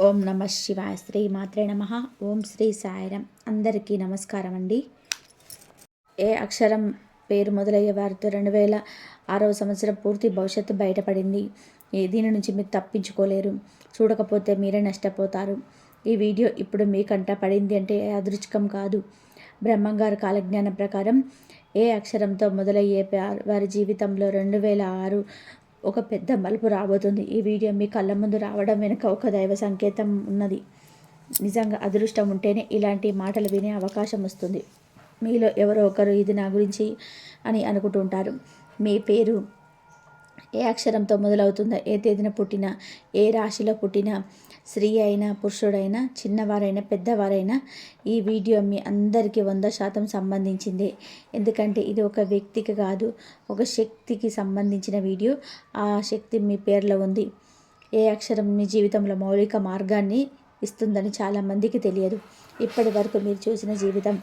ఓం నమ శివాయ. శ్రీ మాత్రే నమ. ఓం శ్రీ సాయిరం. అందరికీ నమస్కారం అండి. ఏ అక్షరం పేరు మొదలయ్యే వారితో 2006వ సంవత్సరం పూర్తి భవిష్యత్తు బయటపడింది. దీని నుంచి మీరు తప్పించుకోలేరు. చూడకపోతే మీరే నష్టపోతారు. ఈ వీడియో ఇప్పుడు మీ కంట పడింది అంటే అదృష్టం కాదు. బ్రహ్మంగారు కాలజ్ఞానం ప్రకారం ఏ అక్షరంతో మొదలయ్యే వారి జీవితంలో 2006 ఒక పెద్ద మలుపు రాబోతుంది. ఈ వీడియో మీ కళ్ళ ముందు రావడం వెనుక ఒక దైవ సంకేతం ఉన్నది. నిజంగా అదృష్టం ఉంటేనే ఇలాంటి మాటలు వినే అవకాశం వస్తుంది. మీలో ఎవరో ఒకరు ఇది నా గురించి అని అనుకుంటుంటారు. మీ పేరు ఏ అక్షరంతో మొదలవుతుందో, ఏ తేదీన పుట్టినా, ఏ రాశిలో పుట్టినా, స్త్రీ అయినా పురుషుడైనా, చిన్నవారైనా పెద్దవారైనా ఈ వీడియో మీ అందరికీ 100% సంబంధించిందే. ఎందుకంటే ఇది ఒక వ్యక్తికి కాదు, ఒక శక్తికి సంబంధించిన వీడియో. ఆ శక్తి మీ పేరులో ఉంది. ఏ అక్షరం మీ జీవితంలో మౌలిక మార్గాన్ని ఇస్తుందని చాలామందికి తెలియదు. ఇప్పటి వరకు మీరు చూసిన జీవితం,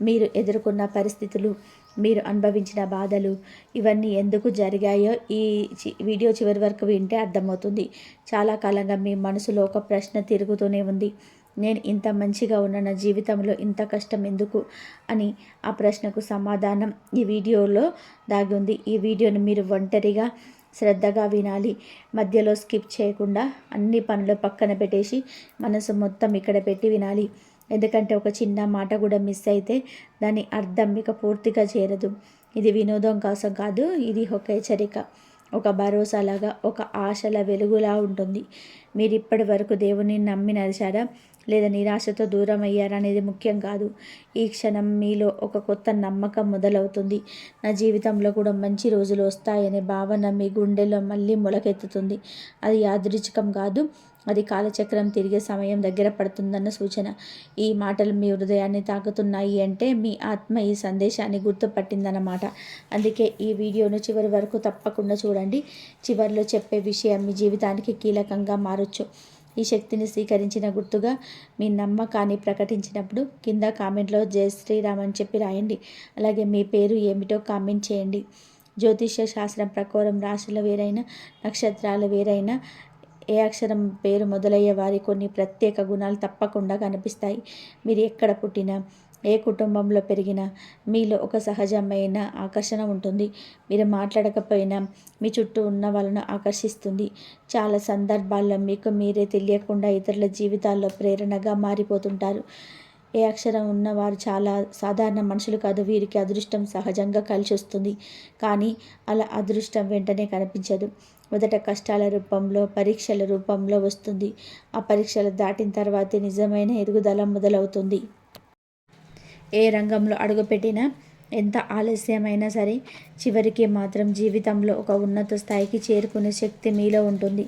మీరు ఎదుర్కొన్న పరిస్థితులు, మీరు అనుభవించిన బాధలు, ఇవన్నీ ఎందుకు జరిగాయో ఈ వీడియో చివరి వరకు వింటే అర్థమవుతుంది. చాలా కాలంగా మీ మనసులో ఒక ప్రశ్న తిరుగుతూనే ఉంది. నేను ఇంత మంచిగా ఉన్న నా జీవితంలో ఇంత కష్టం ఎందుకు అని. ఆ ప్రశ్నకు సమాధానం ఈ వీడియోలో దాగి ఉంది. ఈ వీడియోని మీరు ఒంటరిగా శ్రద్ధగా వినాలి. మధ్యలో స్కిప్ చేయకుండా అన్ని పనులు పక్కన పెట్టేసి మనసు మొత్తం ఇక్కడ పెట్టి వినాలి. ఎందుకంటే ఒక చిన్న మాట కూడా మిస్ అయితే దాని అర్థం మీకు పూర్తిగా చేరదు. ఇది వినోదం కోసం కాదు, ఇది ఒక హెచ్చరిక, ఒక భరోసాలాగా, ఒక ఆశల వెలుగులా ఉంటుంది. మీరు ఇప్పటి వరకు దేవుని నమ్మి నడిచారా లేదా నిరాశతో దూరం అయ్యారా అనేది ముఖ్యం కాదు. ఈ క్షణం మీలో ఒక కొత్త నమ్మకం మొదలవుతుంది. నా జీవితంలో కూడా మంచి రోజులు వస్తాయనే భావన మీ గుండెలో మళ్ళీ మొలకెత్తుతుంది. అది యాదృచ్ఛికం కాదు, అది కాలచక్రం తిరిగే సమయం దగ్గర పడుతుందన్న సూచన. ఈ మాటలు మీ హృదయాన్ని తాకుతున్నాయి అంటే మీ ఆత్మ ఈ సందేశాన్ని గుర్తుపట్టిందన్నమాట. అందుకే ఈ వీడియోను చివరి వరకు తప్పకుండా చూడండి. చివరిలో చెప్పే విషయం మీ జీవితానికి కీలకంగా మారొచ్చు. ఈ శక్తిని స్వీకరించిన గుర్తుగా మీ నమ్మకాన్ని ప్రకటించినప్పుడు కింద కామెంట్లో జై శ్రీరామ్ అని చెప్పి రాయండి. అలాగే మీ పేరు ఏమిటో కామెంట్ చేయండి. జ్యోతిష్య శాస్త్రం ప్రకారం రాశులు వేరైనా, నక్షత్రాలు వేరైనా, ఏ అక్షరం పేరు మొదలయ్యే వారి కొన్ని ప్రత్యేక గుణాలు తప్పకుండా కనిపిస్తాయి. మీరు ఎక్కడ పుట్టినా, ఏ కుటుంబంలో పెరిగినా మీలో ఒక సహజమైన ఆకర్షణ ఉంటుంది. మీరు మాట్లాడకపోయినా మీ చుట్టూ ఉన్న వాళ్ళను ఆకర్షిస్తుంది. చాలా సందర్భాల్లో మీకు మీరే తెలియకుండా ఇతరుల జీవితాల్లో ప్రేరణగా మారిపోతుంటారు. ఏ అక్షరం ఉన్నవారు చాలా సాధారణ మనుషులు కాదు. వీరికి అదృష్టం సహజంగా కలిసి వస్తుంది. కానీ అలా అదృష్టం వెంటనే కనిపించదు. మొదట కష్టాల రూపంలో, పరీక్షల రూపంలో వస్తుంది. ఆ పరీక్షలు దాటిన తర్వాతే నిజమైన ఎదుగుదల మొదలవుతుంది. ఏ రంగంలో అడుగుపెట్టినా, ఎంత ఆలస్యమైనా సరే చివరికి మాత్రం జీవితంలో ఒక ఉన్నత స్థాయికి చేరుకునే శక్తి మీలో ఉంటుంది.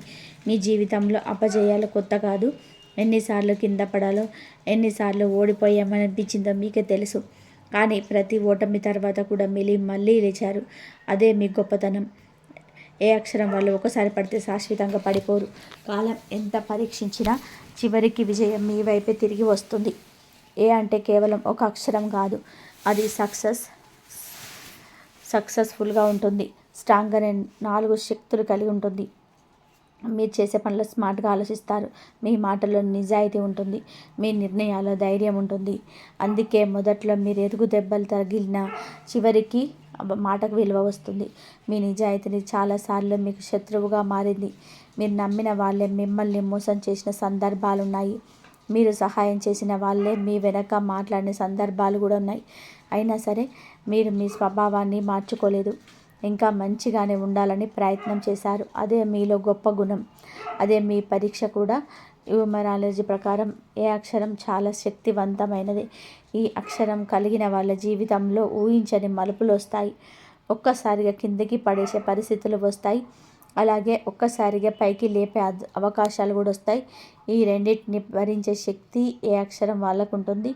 మీ జీవితంలో అపజయాలు కొత్త కాదు. ఎన్నిసార్లు కింద పడాలో, ఎన్నిసార్లు ఓడిపోయామని అనిపించిందో మీకే తెలుసు. కానీ ప్రతి ఓటమి తర్వాత కూడా మళ్ళీ లేచారు. అదే మీ గొప్పతనం. ఏ అక్షరం వాళ్ళు ఒకసారి పడితే శాశ్వతంగా పడిపోరు. కాలం ఎంత పరీక్షించినా చివరికి విజయం మీ వైపే తిరిగి వస్తుంది. ఏ అంటే కేవలం ఒక అక్షరం కాదు, అది సక్సెస్ఫుల్గా ఉంటుంది. స్ట్రాంగ్ అనే 4 శక్తులు కలిగి ఉంటుంది. మీరు చేసే పనులు స్మార్ట్గా ఆలోచిస్తారు. మీ మాటల్లో నిజాయితీ ఉంటుంది. మీ నిర్ణయాల్లో ధైర్యం ఉంటుంది. అందుకే మొదట్లో మీరు ఎదుగు దెబ్బలు తగిలినా చివరికి మాటకు విలువ వస్తుంది. మీ నిజాయితీని చాలాసార్లు మీకు శత్రువుగా మారింది. మీరు నమ్మిన వాళ్ళే మిమ్మల్ని మోసం చేసిన సందర్భాలున్నాయి. మీరు సహాయం చేసిన వాళ్ళే మీ వెనక మాట్లాడిన సందర్భాలు కూడా ఉన్నాయి. అయినా సరే మీరు మీ స్వభావాన్ని మార్చుకోలేదు. ఇంకా మంచిగానే ఉండాలని ప్రయత్నం చేశారు. అదే మీలో గొప్ప గుణం. అదే మీ పరీక్ష కూడా. న్యూమరాలజీ ప్రకారం ఏ అక్షరం చాలా శక్తివంతమైనది. ఈ అక్షరం కలిగిన వాళ్ళ జీవితంలో ఊహించని మలుపులు వస్తాయి. ఒక్కసారిగా కిందకి పడేసే పరిస్థితులు వస్తాయి. అలాగే ఒక్కసారిగా పైకి లేపే అవకాశాలు కూడా వస్తాయి. ఈ రెండింటిని భరించే శక్తి ఏ అక్షరం వాళ్ళకు ఉంటుంది.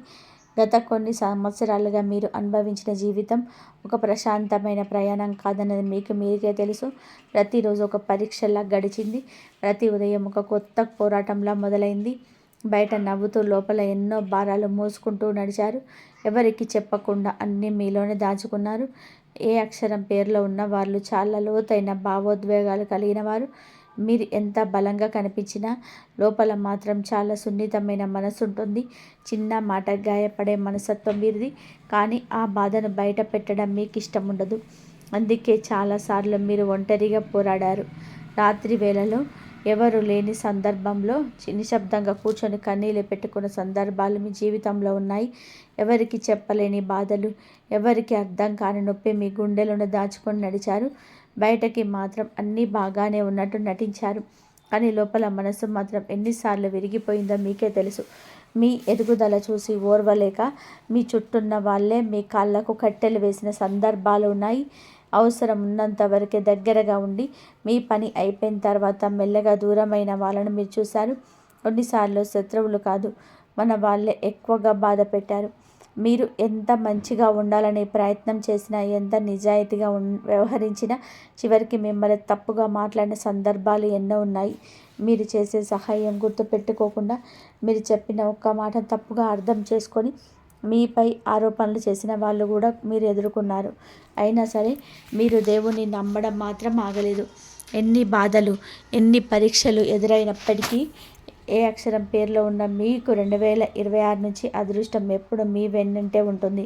గత కొన్ని సంవత్సరాలుగా మీరు అనుభవించిన జీవితం ఒక ప్రశాంతమైన ప్రయాణం కాదన్నది మీకు మీకే తెలుసు. ప్రతిరోజు ఒక పరీక్షలా గడిచింది. ప్రతి ఉదయం ఒక కొత్త పోరాటంలా మొదలైంది. బయట నవ్వుతూ లోపల ఎన్నో భారాలు మోసుకుంటూ నడిచారు. ఎవరికి చెప్పకుండా అన్నీ మీలోనే దాచుకున్నారు. ఏ అక్షరం పేరులో ఉన్న వాళ్ళు చాలా లోతైన భావోద్వేగాలు కలిగిన వారు. మీరు ఎంత బలంగా కనిపించినా లోపల మాత్రం చాలా సున్నితమైన మనసు ఉంటుంది. చిన్న మాట గాయపడే మనస్తత్వం మీరిది. కానీ ఆ బాధను బయట పెట్టడం మీకు ఇష్టం ఉండదు. అందుకే చాలాసార్లు మీరు ఒంటరిగా పోరాడారు. రాత్రి వేళలో ఎవరు లేని సందర్భంలో నిశ్శబ్దంగా కూర్చొని కన్నీళ్ళు పెట్టుకున్న సందర్భాలు మీ జీవితంలో ఉన్నాయి. ఎవరికి చెప్పలేని బాధలు, ఎవరికి అర్థం కాని నొప్పి మీ గుండెలను దాచుకొని నడిచారు. బయటకి మాత్రం అన్నీ బాగానే ఉన్నట్టు నటించారు. కానీ లోపల మనసు మాత్రం ఎన్నిసార్లు విరిగిపోయిందో మీకే తెలుసు. మీ ఎదుగుదల చూసి ఓర్వలేక మీ చుట్టూన్న వాళ్ళే మీ కాళ్ళకు కట్టెలు వేసిన సందర్భాలు ఉన్నాయి. అవసరం ఉన్నంత వరకే దగ్గరగా ఉండి మీ పని అయిపోయిన తర్వాత మెల్లగా దూరమైన వాళ్ళను మీరు చూశారు. కొన్నిసార్లు శత్రువులు కాదు, మన వాళ్ళే ఎక్కువగా బాధ పెట్టారు. మీరు ఎంత మంచిగా ఉండాలనే ప్రయత్నం చేసినా, ఎంత నిజాయితీగా వ్యవహరించినా చివరికి మిమ్మల్ని తప్పుగా మాట్లాడిన సందర్భాలు ఎన్నో ఉన్నాయి. మీరు చేసే సహాయం గుర్తుపెట్టుకోకుండా, మీరు చెప్పిన ఒక్క మాట తప్పుగా అర్థం చేసుకొని మీపై ఆరోపణలు చేసిన వాళ్ళు కూడా మీరు ఎదుర్కొన్నారు. అయినా సరే మీరు దేవుణ్ణి నమ్మడం మాత్రం ఆగలేదు. ఎన్ని బాధలు, ఎన్ని పరీక్షలు ఎదురైనప్పటికీ ఏ అక్షరం పేరులో ఉన్న మీకు 2026 నుంచి అదృష్టం ఎప్పుడు మీ వెన్నంటే ఉంటుంది.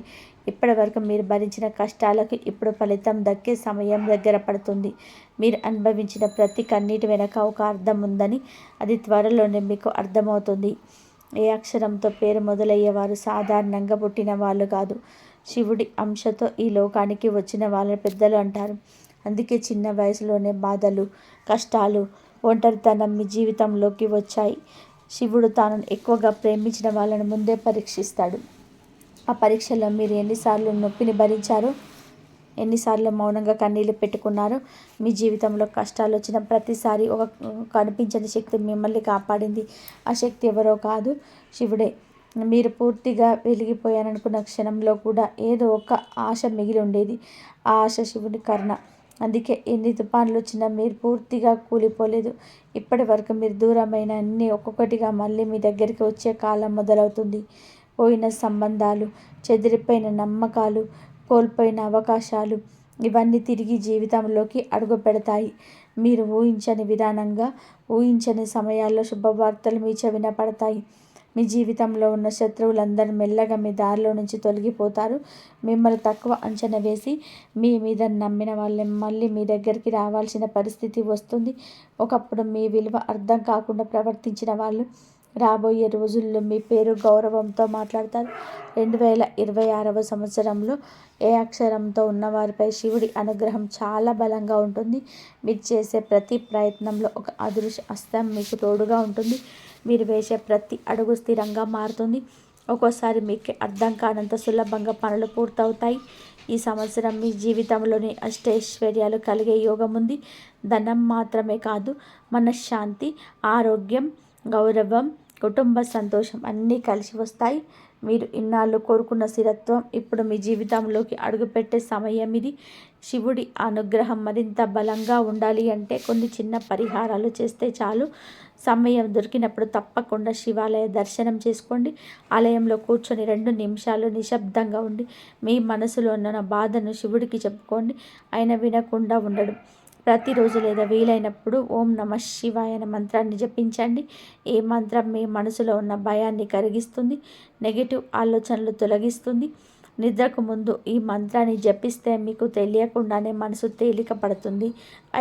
ఇప్పటి వరకు మీరు భరించిన కష్టాలకు ఇప్పుడు ఫలితం దక్కే సమయం దగ్గర పడుతుంది. మీరు అనుభవించిన ప్రతి కన్నీటి వెనక ఒక అర్థం ఉందని అది త్వరలోనే మీకు అర్థమవుతుంది. ఏ అక్షరంతో పేరు మొదలయ్యేవారు సాధారణంగా పుట్టిన వాళ్ళు కాదు. శివుడి అంశతో ఈ లోకానికి వచ్చిన వాళ్ళని పెద్దలు అంటారు. అందుకే చిన్న వయసులోనే బాధలు, కష్టాలు, ఒంటరితనం మీ జీవితంలోకి వచ్చాయి. శివుడు తాను ఎక్కువగా ప్రేమించిన వాళ్ళని ముందే పరీక్షిస్తాడు. ఆ పరీక్షలో మీరు ఎన్నిసార్లు నొప్పిని భరించారో, ఎన్నిసార్లు మౌనంగా కన్నీళ్ళు పెట్టుకున్నారో, మీ జీవితంలో కష్టాలు వచ్చిన ప్రతిసారి ఒక కనిపించని శక్తి మిమ్మల్ని కాపాడింది. ఆ శక్తి ఎవరో కాదు, శివుడే. మీరు పూర్తిగా వెలిగిపోయారనుకున్న క్షణంలో కూడా ఏదో ఒక ఆశ మిగిలి ఉండేది. ఆ ఆశ శివుని కరుణ. అందుకే ఎన్ని తుఫాన్లు వచ్చినా మీరు పూర్తిగా కూలిపోలేదు. ఇప్పటి వరకు మీరు దూరమైన అన్నీ ఒక్కొక్కటిగా మళ్ళీ మీ దగ్గరికి వచ్చే కాలం మొదలవుతుంది. పోయిన సంబంధాలు, చెదిరిపోయిన నమ్మకాలు, కోల్పోయిన అవకాశాలు ఇవన్నీ తిరిగి జీవితంలోకి అడుగు పెడతాయి. మీరు ఊహించని విధానంగా, ఊహించని సమయాల్లో శుభవార్తలు మీ చెవిన పడతాయి. మీ జీవితంలో ఉన్న శత్రువులందరూ మెల్లగా మీ దారిలో నుంచి తొలగిపోతారు. మిమ్మల్ని తక్కువ అంచనా వేసి మీ మీద నమ్మిన వాళ్ళే మళ్ళీ మీ దగ్గరికి రావాల్సిన పరిస్థితి వస్తుంది. ఒకప్పుడు మీ విలువ అర్థం కాకుండా ప్రవర్తించిన వాళ్ళు రాబోయే రోజుల్లో మీ పేరు గౌరవంతో మాట్లాడతారు. 2026వ సంవత్సరంలో ఏ అక్షరంతో ఉన్నవారిపై శివుడి అనుగ్రహం చాలా బలంగా ఉంటుంది. మీరు చేసే ప్రతి ప్రయత్నంలో ఒక అదృశ్య హస్తం మీకు తోడుగా ఉంటుంది. మీరు వేసే ప్రతి అడుగు స్థిరంగా మారుతుంది. ఒక్కోసారి మీకు అర్థం కానంత సులభంగా పనులు పూర్తవుతాయి. ఈ సంవత్సరం మీ జీవితంలోని అష్టైశ్వర్యాలు కలిగే యోగం ఉంది. ధనం మాత్రమే కాదు, మనశ్శాంతి, ఆరోగ్యం, గౌరవం, కుటుంబ సంతోషం అన్నీ కలిసి వస్తాయి. మీరు ఇన్నాళ్ళు కోరుకున్న స్థిరత్వం ఇప్పుడు మీ జీవితంలోకి అడుగుపెట్టే సమయం ఇది. శివుడి అనుగ్రహం మరింత బలంగా ఉండాలి అంటే కొన్ని చిన్న పరిహారాలు చేస్తే చాలు. సమయం దొరికినప్పుడు తప్పకుండా శివాలయ దర్శనం చేసుకోండి. ఆలయంలో కూర్చొని 2 నిమిషాలు నిశ్శబ్దంగా ఉండి మీ మనసులో ఉన్న బాధను శివుడికి చెప్పుకోండి. ఆయన వినకుండా ఉండడు. ప్రతిరోజు లేదా వీలైనప్పుడు ఓం నమః శివాయ అనే మంత్రాన్ని జపించండి. ఈ మంత్రం మీ మనసులో ఉన్న భయాన్ని కరిగిస్తుంది, నెగిటివ్ ఆలోచనలు తొలగిస్తుంది. నిద్రకు ముందు ఈ మంత్రాన్ని జపిస్తే మీకు తెలియకుండానే మనసు తేలిక పడుతుంది.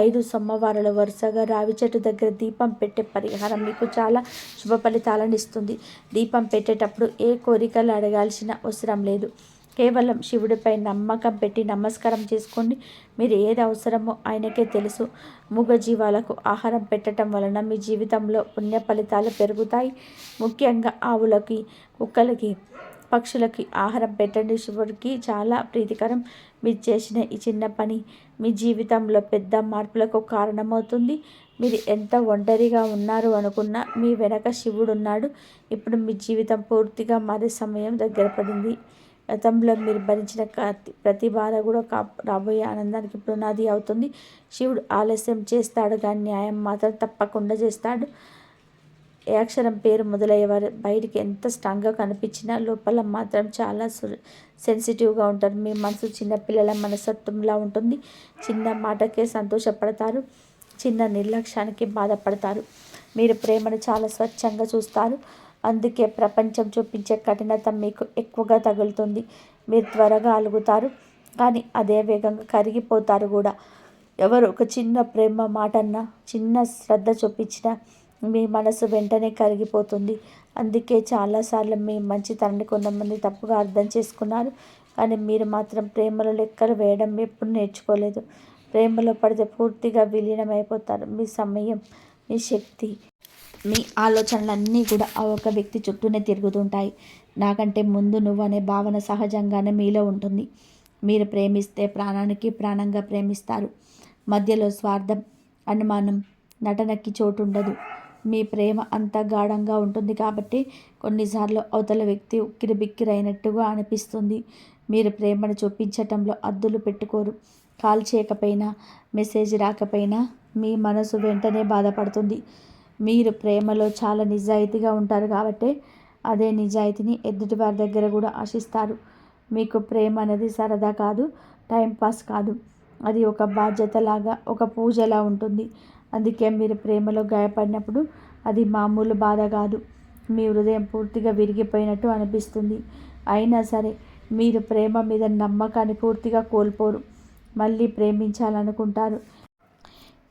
5 సోమవారాలు వరుసగా రావి చెట్టు దగ్గర దీపం పెట్టే పరిహారం మీకు చాలా శుభ ఫలితాలను ఇస్తుంది. దీపం పెట్టేటప్పుడు ఏ కోరికలు అడగాల్సిన అవసరం లేదు. కేవలం శివుడిపై నమ్మకం పెట్టి నమస్కారం చేసుకోండి. మీరు ఏది అవసరమో ఆయనకే తెలుసు. మూగజీవాలకు ఆహారం పెట్టడం వలన మీ జీవితంలో పుణ్య ఫలితాలు పెరుగుతాయి. ముఖ్యంగా ఆవులకి, కుక్కలకి, పక్షులకి ఆహారం పెట్టండి. శివుడికి చాలా ప్రీతికరం. మీరు చేసిన ఈ చిన్న పని మీ జీవితంలో పెద్ద మార్పులకు కారణమవుతుంది. మీరు ఎంత ఒంటరిగా ఉన్నారు అనుకున్నా మీ వెనక శివుడు ఉన్నాడు. ఇప్పుడు మీ జీవితం పూర్తిగా మారే సమయం దగ్గర పడింది. గతంలో మీరు భరించిన ప్రతి బాధ కూడా రాబోయే ఆనందానికి పునాది అవుతుంది. శివుడు ఆలస్యం చేస్తాడు కానీ న్యాయం మాత్రం తప్పకుండా చేస్తాడు. ఏ అక్షరం పేరు మొదలయ్యేవారు బయటికి ఎంత స్ట్రాంగ్గా కనిపించినా లోపల మాత్రం చాలా సెన్సిటివ్గా ఉంటారు. మీ మనసు చిన్నపిల్లల మనస్తత్వంలా ఉంటుంది. చిన్న మాటకే సంతోషపడతారు. చిన్న నిర్లక్ష్యానికి బాధపడతారు. మీరు ప్రేమను చాలా స్వచ్ఛంగా చూస్తారు. అందుకే ప్రపంచం చూపించే కఠినత మీకు ఎక్కువగా తగులుతుంది. మీరు త్వరగా అలుగుతారు, కానీ అదే వేగంగా కరిగిపోతారు కూడా. ఎవరు ఒక చిన్న ప్రేమ మాటన్నా, చిన్న శ్రద్ధ చూపించినా మీ మనసు వెంటనే కరిగిపోతుంది. అందుకే చాలాసార్లు మీ మంచితనాన్ని కొంతమంది తప్పుగా అర్థం చేసుకున్నారు. కానీ మీరు మాత్రం ప్రేమలో లెక్కలు వేయడం ఎప్పుడు నేర్చుకోలేదు. ప్రేమలో పడితే పూర్తిగా విలీనమైపోతారు. మీ సమయం, మీ శక్తి, మీ ఆలోచనలన్నీ కూడా ఆ ఒక వ్యక్తి చుట్టూనే తిరుగుతుంటాయి. నాకంటే ముందు నువ్వు అనే భావన సహజంగానే మీలో ఉంటుంది. మీరు ప్రేమిస్తే ప్రాణానికి ప్రాణంగా ప్రేమిస్తారు. మధ్యలో స్వార్థం, అనుమానం, నటనకి చోటు ఉండదు. మీ ప్రేమ అంత గాఢంగా ఉంటుంది కాబట్టి కొన్నిసార్లు అవతల వ్యక్తి ఉక్కిరిబిక్కిరైనట్టుగా అనిపిస్తుంది. మీరు ప్రేమను చూపించటంలో అద్దులు పెట్టుకోరు. కాల్ చేయకపోయినా, మెసేజ్ రాకపోయినా మీ మనసు వెంటనే బాధపడుతుంది. మీరు ప్రేమలో చాలా నిజాయితీగా ఉంటారు కాబట్టి అదే నిజాయితీని ఎదుటివారి దగ్గర కూడా ఆశిస్తారు. మీకు ప్రేమ అనేది సరదా కాదు, టైంపాస్ కాదు. అది ఒక బాధ్యతలాగా, ఒక పూజలా ఉంటుంది. అందుకే మీరు ప్రేమలో గాయపడినప్పుడు అది మామూలు బాధ కాదు. మీ హృదయం పూర్తిగా విరిగిపోయినట్టు అనిపిస్తుంది. అయినా సరే మీరు ప్రేమ మీద నమ్మకాన్ని పూర్తిగా కోల్పోరు. మళ్ళీ ప్రేమించాలనుకుంటారు.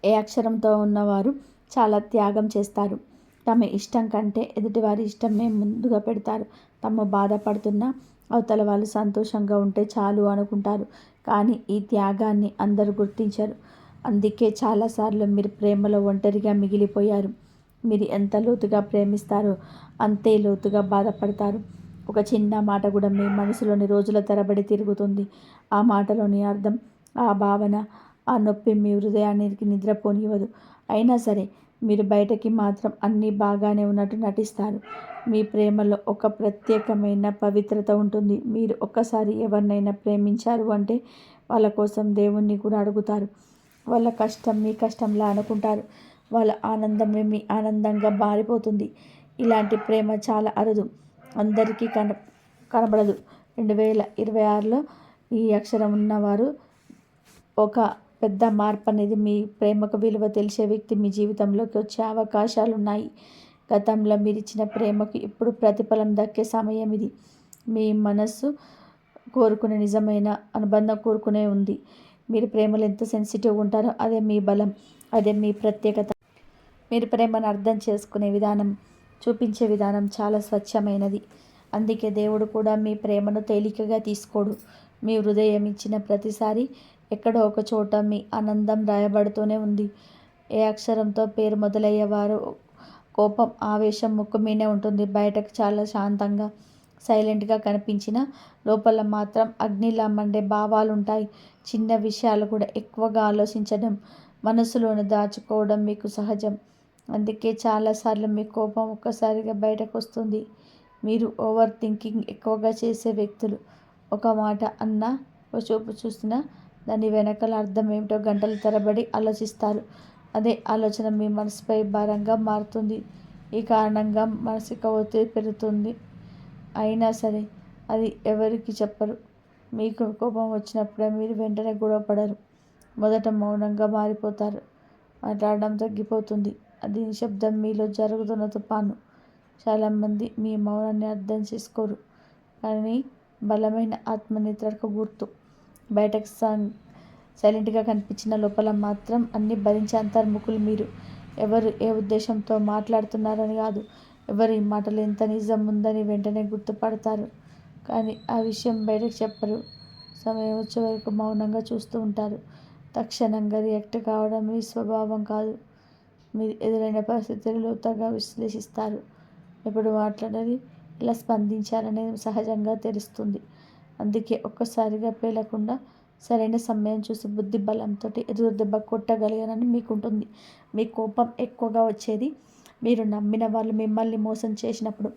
ఏ అక్షరంతో ఉన్నవారు చాలా త్యాగం చేస్తారు. తమ ఇష్టం కంటే ఎదుటివారి ఇష్టమే ముందుగా పెడతారు. తాము బాధపడుతున్నా అవతల వాళ్ళు సంతోషంగా ఉంటే చాలు అనుకుంటారు. కానీ ఈ త్యాగాన్ని అందరూ గుర్తించరు. అందుకే చాలాసార్లు మీరు ప్రేమలో ఒంటరిగా మిగిలిపోయారు. మీరు ఎంత లోతుగా ప్రేమిస్తారో అంతే లోతుగా బాధపడతారు. ఒక చిన్న మాట కూడా మీ మనసులోని రోజుల తరబడి తిరుగుతుంది. ఆ మాటలోని అర్థం, ఆ భావన, ఆ నొప్పి మీ హృదయానికి నిద్రపోనివ్వదు. అయినా సరే మీరు బయటకి మాత్రం అన్నీ బాగానే ఉన్నట్టు నటిస్తారు. మీ ప్రేమలో ఒక ప్రత్యేకమైన పవిత్రత ఉంటుంది. మీరు ఒక్కసారి ఎవరినైనా ప్రేమించారు అంటే వాళ్ళ కోసం దేవుణ్ణి కూడా అడుగుతారు. వాళ్ళ కష్టం మీ కష్టంలా అనుకుంటారు. వాళ్ళ ఆనందమే మీ ఆనందంగా మారిపోతుంది. ఇలాంటి ప్రేమ చాలా అరుదు, అందరికీ కనబడదు. 2026లో ఈ అక్షరం ఉన్నవారు ఒక పెద్ద మార్పు అనేది, మీ ప్రేమకు విలువ తెలిసే వ్యక్తి మీ జీవితంలోకి వచ్చే అవకాశాలు ఉన్నాయి. గతంలో మీరు ఇచ్చిన ప్రేమకు ఇప్పుడు ప్రతిఫలం దక్కే సమయం ఇది. మీ మనస్సు కోరుకునే నిజమైన అనుబంధం కోరుకునే ఉంది. మీరు ప్రేమలో ఎంత సెన్సిటివ్ ఉంటారో అదే మీ బలం, అదే మీ ప్రత్యేకత. మీరు ప్రేమను అర్థం చేసుకునే విధానం, చూపించే విధానం చాలా స్వచ్ఛమైనది. అందుకే దేవుడు కూడా మీ ప్రేమను తేలికగా తీసుకోడు. మీ హృదయం ఇచ్చిన ప్రతిసారి ఎక్కడో ఒక చోట మీ ఆనందం రాయబడుతూనే ఉంది. ఏ అక్షరంతో పేరు మొదలయ్యేవారు కోపం, ఆవేశం ముక్కు మీనే ఉంటుంది. బయటకు చాలా శాంతంగా, సైలెంట్గా కనిపించిన లోపల మాత్రం అగ్నిలా మండే భావాలుంటాయి. చిన్న విషయాలు కూడా ఎక్కువగా ఆలోచించడం, మనసులోనే దాచుకోవడం మీకు సహజం. అందుకే చాలాసార్లు మీ కోపం ఒక్కసారిగా బయటకు వస్తుంది. మీరు ఓవర్ థింకింగ్ ఎక్కువగా చేసే వ్యక్తులు. ఒక మాట అన్నా, ఒక చూపు చూసినా దాని వెనకాల అర్థం ఏమిటో గంటల తరబడి ఆలోచిస్తారు. అదే ఆలోచన మీ మనసుపై భారంగా మారుతుంది. ఈ కారణంగా మానసిక ఒత్తిడి పెరుగుతుంది. అయినా సరే అది ఎవరికి చెప్పరు. మీకు కోపం వచ్చినప్పుడే మీరు వెంటనే గొడవపడరు. మొదట మౌనంగా మారిపోతారు. మాట్లాడడం తగ్గిపోతుంది. అది నిశ్శబ్దం, మీలో జరుగుతున్న తుఫాను. చాలామంది మీ మౌనాన్ని అర్థం చేసుకోరు, కానీ బలమైన ఆత్మనియంత్రణకు గుర్తు. బయటకు సైలెంట్గా కనిపించిన లోపల మాత్రం అన్నీ భరించే అంతర్ముఖులు మీరు. ఎవరు ఏ ఉద్దేశంతో మాట్లాడుతున్నారని కాదు, ఎవరి మాటలు ఎంత నిజం ఉందని వెంటనే గుర్తుపడతారు. కానీ ఆ విషయం బయటకు చెప్పరు. సమయం వచ్చే వరకు మౌనంగా చూస్తూ ఉంటారు. తక్షణంగా రియాక్ట్ కావడం మీ స్వభావం కాదు. మీరు ఎదురైన పరిస్థితులు లోతుగా విశ్లేషిస్తారు. ఎప్పుడు మాట్లాడాలి, ఎలా స్పందించాలనేది సహజంగా తెలుస్తుంది. అందుకే ఒక్కసారిగా పేలకుండా సరైన సమయం చూసి బుద్ధి బలంతో ఎదురు దెబ్బ కొట్టగలిగానని మీకుంటుంది. మీ కోపం ఎక్కువగా వచ్చేది మీరు నమ్మిన వాళ్ళు మిమ్మల్ని మోసం చేసినప్పుడు,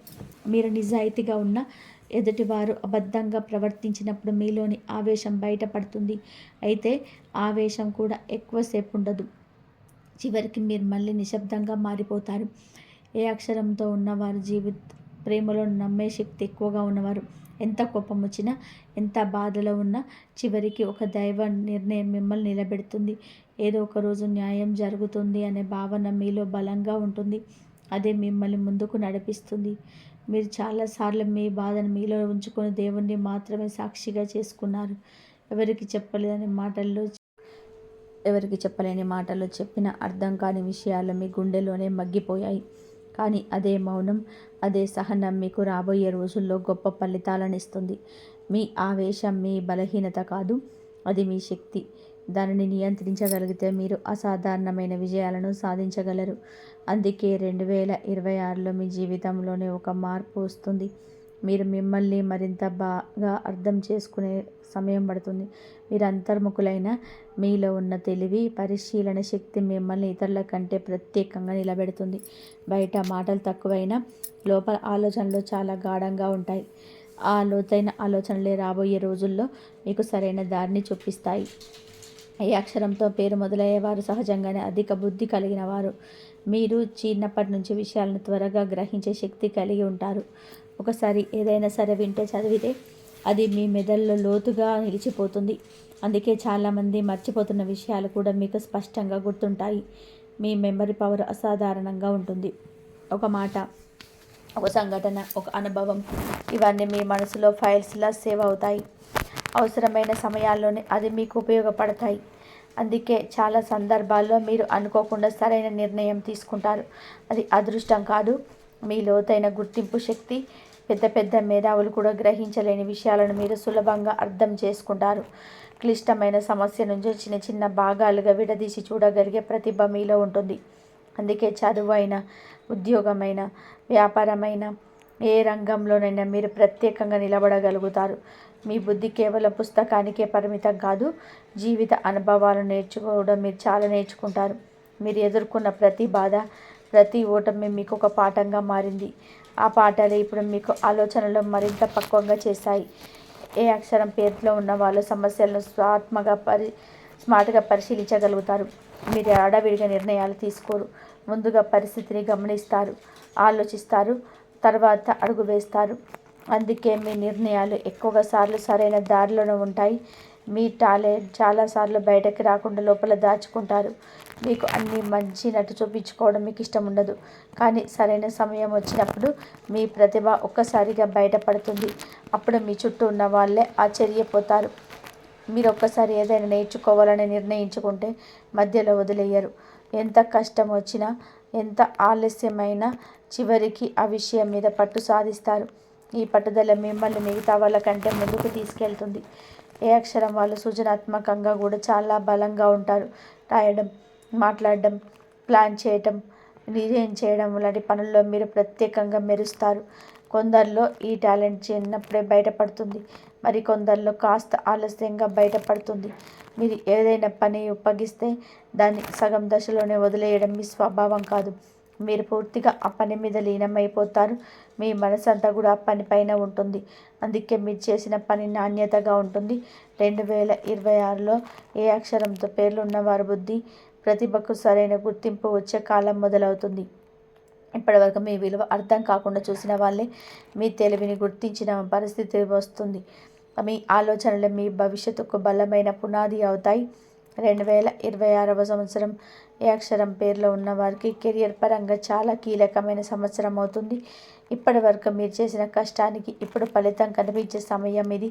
మీరు నిజాయితీగా ఉన్న ఎదుటివారు అబద్ధంగా ప్రవర్తించినప్పుడు మీలోని ఆవేశం బయటపడుతుంది. అయితే ఆవేశం కూడా ఎక్కువసేపు ఉండదు. చివరికి మీరు మళ్ళీ నిశ్శబ్దంగా మారిపోతారు. ఏ అక్షరంతో ఉన్నవారు ప్రేమలో నమ్మే శక్తి ఎక్కువగా ఉన్నవారు. ఎంత కోపం వచ్చినా, ఎంత బాధలో ఉన్నా చివరికి ఒక దైవ నిర్ణయం మిమ్మల్ని నిలబెడుతుంది. ఏదో ఒక రోజు న్యాయం జరుగుతుంది అనే భావన మీలో బలంగా ఉంటుంది. అదే మిమ్మల్ని ముందుకు నడిపిస్తుంది. మీరు చాలాసార్లు మీ బాధను మీలో ఉంచుకొని దేవుణ్ణి మాత్రమే సాక్షిగా చేసుకున్నారు. ఎవరికి చెప్పలేని మాటల్లో చెప్పిన అర్థం కాని విషయాలు మీ గుండెలోనే మగ్గిపోయాయి. కానీ అదే మౌనం, అదే సహనం మీకు రాబోయే రోజుల్లో గొప్ప ఫలితాలను ఇస్తుంది. మీ ఆవేశం మీ బలహీనత కాదు, అది మీ శక్తి. దానిని నియంత్రించగలిగితే మీరు అసాధారణమైన విజయాలను సాధించగలరు. అందుకే 2026లో మీ జీవితంలోనే ఒక మార్పు వస్తుంది. మీరు మిమ్మల్ని మరింత బాగా అర్థం చేసుకునే సమయం పడుతుంది. మీరు అంతర్ముఖులైన మీలో ఉన్న తెలివి, పరిశీలన శక్తి మిమ్మల్ని ఇతరుల కంటే ప్రత్యేకంగా నిలబెడుతుంది. బయట మాటలు తక్కువైనా లోపల ఆలోచనలు చాలా గాఢంగా ఉంటాయి. ఆ లోతైన ఆలోచనలే రాబోయే రోజుల్లో మీకు సరైన దారిని చూపిస్తాయి. ఏ అక్షరంతో పేరు మొదలయ్యేవారు సహజంగానే అధిక బుద్ధి కలిగిన వారు. మీరు చిన్నప్పటి నుంచి విషయాలను త్వరగా గ్రహించే శక్తి కలిగి ఉంటారు. ఒకసారి ఏదైనా సరే చదివితే అది మీ మెదడులో లోతుగా నిలిచిపోతుంది. అందుకే చాలామంది మర్చిపోతున్న విషయాలు కూడా మీకు స్పష్టంగా గుర్తుంటాయి. మీ మెమరీ పవర్ అసాధారణంగా ఉంటుంది. ఒక మాట, ఒక సంఘటన, ఒక అనుభవం, ఇవన్నీ మీ మనసులో ఫైల్స్లా సేవ్ అవుతాయి. అవసరమైన సమయాల్లోనే అది మీకు ఉపయోగపడతాయి. అందుకే చాలా సందర్భాల్లో మీరు అనుకోకుండా సరైన నిర్ణయం తీసుకుంటారు. అది అదృష్టం కాదు, మీ లోతైన గుర్తింపు శక్తి. పెద్ద పెద్ద మేధావులు కూడా గ్రహించలేని విషయాలను మీరు సులభంగా అర్థం చేసుకుంటారు. క్లిష్టమైన సమస్య నుంచి చిన్న చిన్న భాగాలుగా విడదీసి చూడగలిగే ప్రతిభ మీలో ఉంటుంది. అందుకే చదువైన, ఉద్యోగమైన, వ్యాపారమైన, ఏ రంగంలోనైనా మీరు ప్రత్యేకంగా నిలబడగలుగుతారు. మీ బుద్ధి కేవలం పుస్తకానికే పరిమితం కాదు, జీవిత అనుభవాలు నేర్చుకోవడం మీరు చాలా నేర్చుకుంటారు. మీరు ఎదుర్కొన్న ప్రతి బాధ, ప్రతి ఓటమి మీకు ఒక పాఠంగా మారింది. ఆ పాఠాలే ఇప్పుడు మీకు ఆలోచనలు మరింత పక్వంగా చేశాయి. ఏ అక్షరం పేరులో ఉన్న వాళ్ళు సమస్యలను స్మార్ట్గా పరిశీలించగలుగుతారు. మీరు హడావిడిగా నిర్ణయాలు తీసుకోరు. ముందుగా పరిస్థితిని గమనిస్తారు, ఆలోచిస్తారు, తర్వాత అడుగు వేస్తారు. అందుకే మీ నిర్ణయాలు ఎక్కువగా సార్లు సరైన దారిలోనే ఉంటాయి. మీ టాలెంట్ చాలాసార్లు బయటకు రాకుండా లోపల దాచుకుంటారు. మీకు అన్నీ మంచినట్టు చూపించుకోవడం మీకు ఇష్టం ఉండదు. కానీ సరైన సమయం వచ్చినప్పుడు మీ ప్రతిభ ఒక్కసారిగా బయటపడుతుంది. అప్పుడు మీ చుట్టూ ఉన్న వాళ్ళే ఆశ్చర్యపోతారు. మీరు ఒక్కసారి ఏదైనా నేర్చుకోవాలని నిర్ణయించుకుంటే మధ్యలో వదిలేయరు. ఎంత కష్టం వచ్చినా, ఎంత ఆలస్యమైనా చివరికి ఆ విషయం మీద పట్టు సాధిస్తారు. ఈ పట్టుదల మిమ్మల్ని మిగతా వాళ్ళ కంటే ముందుకు తీసుకెళ్తుంది. ఏ అక్షరం వాళ్ళు సృజనాత్మకంగా కూడా చాలా బలంగా ఉంటారు. రాయడం, మాట్లాడడం, ప్లాన్ చేయటం, డిజైన్ చేయడం లాంటి పనుల్లో మీరు ప్రత్యేకంగా మెరుస్తారు. కొందరిలో ఈ టాలెంట్ చిన్నప్పుడే బయటపడుతుంది, మరి కొందరిలో కాస్త ఆలస్యంగా బయటపడుతుంది. మీరు ఏదైనా పని అప్పగిస్తే దాన్ని సగం దశలోనే వదిలేయడం మీ స్వభావం కాదు. మీరు పూర్తిగా ఆ పని మీద లీనమైపోతారు. మీ మనసంతా కూడా ఆ పనిపైన ఉంటుంది. అందుకే మీరు చేసిన పని నాణ్యతగా ఉంటుంది. 2026లో ఏ అక్షరంతో పేర్లు ఉన్నవారి బుద్ధి, ప్రతిభకు సరైన గుర్తింపు వచ్చే కాలం మొదలవుతుంది. ఇప్పటివరకు మీ విలువ అర్థం కాకుండా చూసిన వాళ్ళే మీ తెలివిని గుర్తించిన పరిస్థితి వస్తుంది. మీ ఆలోచనలు మీ భవిష్యత్తుకు బలమైన పునాది అవుతాయి. 2026వ సంవత్సరం ఏ అక్షరం పేరులో ఉన్నవారికి కెరియర్ పరంగా చాలా కీలకమైన సంవత్సరం అవుతుంది. ఇప్పటి వరకు మీరు చేసిన కష్టానికి ఇప్పుడు ఫలితం కనిపించే సమయం ఇది.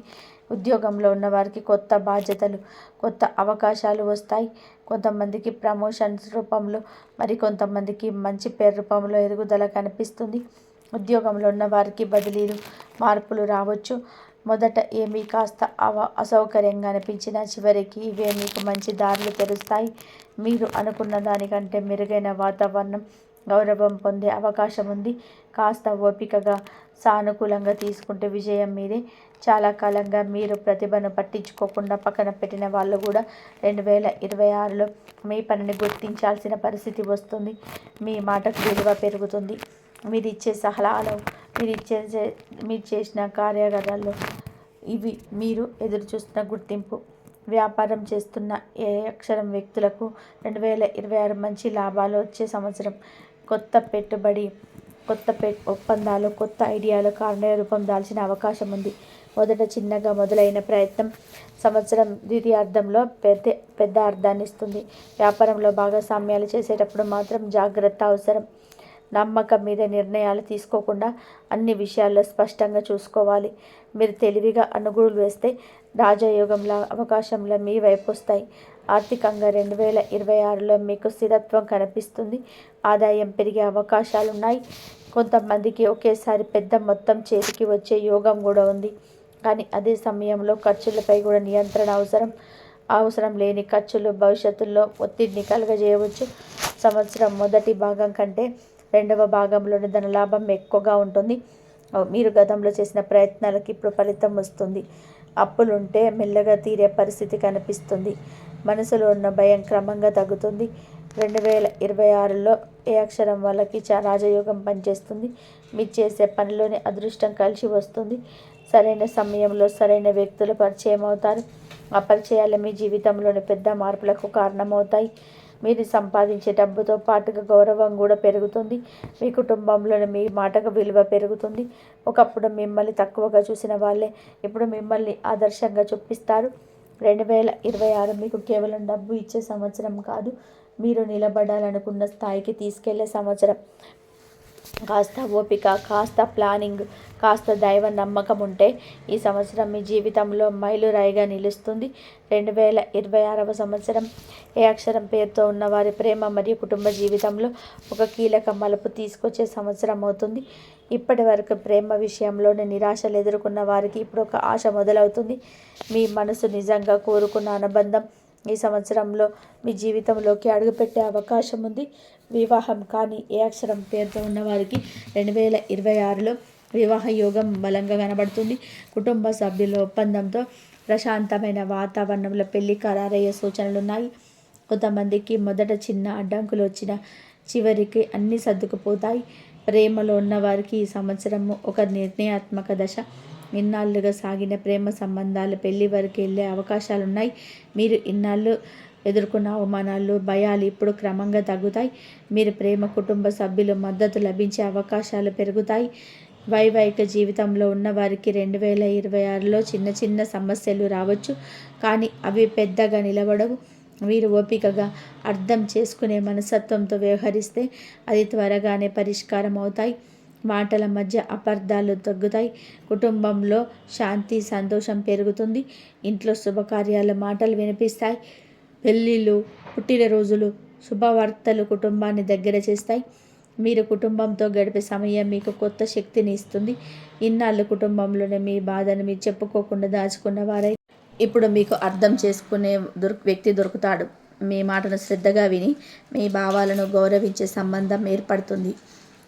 ఉద్యోగంలో ఉన్నవారికి కొత్త బాధ్యతలు, కొత్త అవకాశాలు వస్తాయి. కొంతమందికి ప్రమోషన్స్ రూపంలో, మరి కొంతమందికి మంచి పేరు రూపంలో ఎదుగుదల కనిపిస్తుంది. ఉద్యోగంలో ఉన్న వారికి బదిలీలు, మార్పులు రావచ్చు. మొదట ఏమీ కాస్త అసౌకర్యంగా అనిపించినా చివరికి ఇవే మీకు మంచి దారులు తెరుస్తాయి. మీరు అనుకున్న దానికంటే మెరుగైన వాతావరణం, గౌరవం పొందే అవకాశం ఉంది. కాస్త ఓపికగా, సానుకూలంగా తీసుకుంటే విజయం మీదే. చాలా కాలంగా మీరు ప్రతిభను పట్టించుకోకుండా పక్కన పెట్టిన వాళ్ళు కూడా 2026లో మీ పనిని గుర్తించాల్సిన పరిస్థితి వస్తుంది. మీ మాటకు విలువ పెరుగుతుంది. మీరు ఇచ్చే సలహాలు, మీరు చేసిన కార్యక్రమాల్లో ఇవి మీరు ఎదురు చూస్తున్న గుర్తింపు. వ్యాపారం చేస్తున్న ఏ అక్షరం వ్యక్తులకు 2026 మంచి లాభాలు వచ్చే సంవత్సరం. కొత్త పెట్టుబడి కొత్త ఒప్పందాలు, కొత్త ఐడియాలు కార్యరూపం దాల్చిన అవకాశం ఉంది. మొదట చిన్నగా మొదలైన ప్రయత్నం సంవత్సరం ద్వితీయార్థంలో పెద్ద అర్థాన్ని ఇస్తుంది. వ్యాపారంలో భాగస్వామ్యాలు చేసేటప్పుడు మాత్రం జాగ్రత్త అవసరం. నమ్మకం మీద నిర్ణయాలు తీసుకోకుండా అన్ని విషయాల్లో స్పష్టంగా చూసుకోవాలి. మీరు తెలివిగా అడుగులు వేస్తే రాజయోగంలో అవకాశంలో మీ వైపు వస్తాయి. ఆర్థికంగా 2026లో మీకు స్థిరత్వం కనిపిస్తుంది. ఆదాయం పెరిగే అవకాశాలున్నాయి. కొంతమందికి ఒకేసారి పెద్ద మొత్తం చేతికి వచ్చే యోగం కూడా ఉంది. కానీ అదే సమయంలో ఖర్చులపై కూడా నియంత్రణ అవసరం లేని ఖర్చులు భవిష్యత్తులో ఒత్తిడిని కలుగజేయవచ్చు. సంవత్సరం మొదటి భాగం కంటే రెండవ భాగంలోని ధనలాభం ఎక్కువగా ఉంటుంది. మీరు గతంలో చేసిన ప్రయత్నాలకు ఇప్పుడు ఫలితం వస్తుంది. అప్పులుంటే మెల్లగా తీరే పరిస్థితి కనిపిస్తుంది. మనసులో ఉన్న భయం క్రమంగా తగ్గుతుంది. 2026లో ఏ అక్షరం వాళ్ళకి రాజయోగం పనిచేస్తుంది. మీరు చేసే పనిలోని అదృష్టం కలిసి వస్తుంది. సరైన సమయంలో సరైన వ్యక్తులు పరిచయం అవుతారు. ఆ పరిచయాలు మీ జీవితంలోని పెద్ద మార్పులకు కారణమవుతాయి. మీరు సంపాదించే డబ్బుతో పాటుగా గౌరవం కూడా పెరుగుతుంది. మీ కుటుంబంలోని మీ మాటకు విలువ పెరుగుతుంది. ఒకప్పుడు మిమ్మల్ని తక్కువగా చూసిన వాళ్ళే ఇప్పుడు మిమ్మల్ని ఆదర్శంగా చూపిస్తారు. 2026 మీకు కేవలం డబ్బు ఇచ్చే సంవత్సరం కాదు, మీరు నిలబడాలనుకున్న స్థాయికి తీసుకెళ్లే సంవత్సరం. కాస్త ఓపిక, కాస్త ప్లానింగ్, కాస్త దైవ నమ్మకం ఉంటే ఈ సంవత్సరం మీ జీవితంలో మైలురాయిగా నిలుస్తుంది. 2026వ సంవత్సరం ఏ అక్షరం పేరుతో ఉన్నవారి ప్రేమ మరియు కుటుంబ జీవితంలో ఒక కీలక మలుపు తీసుకొచ్చే సంవత్సరం అవుతుంది. ఇప్పటి వరకు ప్రేమ విషయంలోనే నిరాశలు ఎదుర్కొన్న వారికి ఇప్పుడు ఒక ఆశ మొదలవుతుంది. మీ మనసు నిజంగా కోరుకున్న అనుబంధం ఈ సంవత్సరంలో మీ జీవితంలోకి అడుగుపెట్టే అవకాశం ఉంది. వివాహం కానీ ఏ అక్షరం పేరుతో ఉన్నవారికి 2026లో వివాహ యోగం బలంగా కనబడుతుంది. కుటుంబ సభ్యుల ఒప్పందంతో ప్రశాంతమైన వాతావరణంలో పెళ్లి ఖరారయ్యే సూచనలున్నాయి. కొంతమందికి మొదట చిన్న అడ్డంకులు వచ్చిన చివరికి అన్నీ సర్దుకుపోతాయి. ప్రేమలో ఉన్నవారికి ఈ సంవత్సరము ఒక నిర్ణయాత్మక దశ. ఇన్నాళ్ళుగా సాగిన ప్రేమ సంబంధాలు పెళ్లి వరకు వెళ్ళే అవకాశాలున్నాయి. మీరు ఇన్నాళ్ళు ఎదుర్కొన్న అవమానాలు, భయాలు ఇప్పుడు క్రమంగా తగ్గుతాయి. మీరు ప్రేమ, కుటుంబ సభ్యుల మద్దతు లభించే అవకాశాలు పెరుగుతాయి. వైవాహిక జీవితంలో ఉన్నవారికి 2026లో చిన్న చిన్న సమస్యలు రావచ్చు, కానీ అవి పెద్దగా నిలబడవు. మీరు ఓపికగా అర్థం చేసుకునే మనస్తత్వంతో వ్యవహరిస్తే అది త్వరగానే పరిష్కారం అవుతాయి. మాటల మధ్య అపార్థాలు తగ్గుతాయి. కుటుంబంలో శాంతి, సంతోషం పెరుగుతుంది. ఇంట్లో శుభకార్యాల మాటలు వినిపిస్తాయి. పెళ్ళిళ్ళు, పుట్టినరోజులు, శుభవార్తలు కుటుంబాన్ని దగ్గర చేస్తాయి. మీరు కుటుంబంతో గడిపే సమయం మీకు కొత్త శక్తిని ఇస్తుంది. ఇన్నాళ్ళు కుటుంబంలోనే మీ బాధను మీరు చెప్పుకోకుండా దాచుకున్న వారై ఇప్పుడు మీకు అర్థం చేసుకునే వ్యక్తి దొరుకుతాడు. మీ మాటను శ్రద్ధగా విని మీ భావాలను గౌరవించే సంబంధం ఏర్పడుతుంది.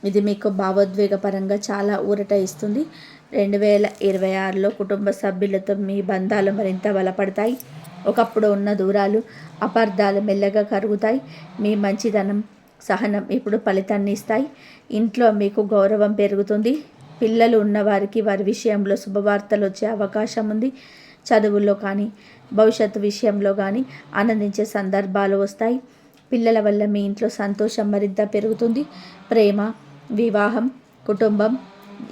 ఇది మీకు భావోద్వేగపరంగా చాలా ఊరట ఇస్తుంది. 2026లో కుటుంబ సభ్యులతో మీ బంధాలు మరింత బలపడతాయి. ఒకప్పుడు ఉన్న దూరాలు, అపార్థాలు మెల్లగా కరుగుతాయి. మీ మంచితనం, సహనం ఇప్పుడు ఫలితాన్ని ఇస్తాయి. ఇంట్లో మీకు గౌరవం పెరుగుతుంది. పిల్లలు ఉన్నవారికి వారి విషయంలో శుభవార్తలు వచ్చే అవకాశం ఉంది. చదువుల్లో కానీ భవిష్యత్తు విషయంలో కానీ ఆనందించే సందర్భాలు వస్తాయి. పిల్లల వల్ల మీ ఇంట్లో సంతోషం మరింత పెరుగుతుంది. ప్రేమ, వివాహం, కుటుంబం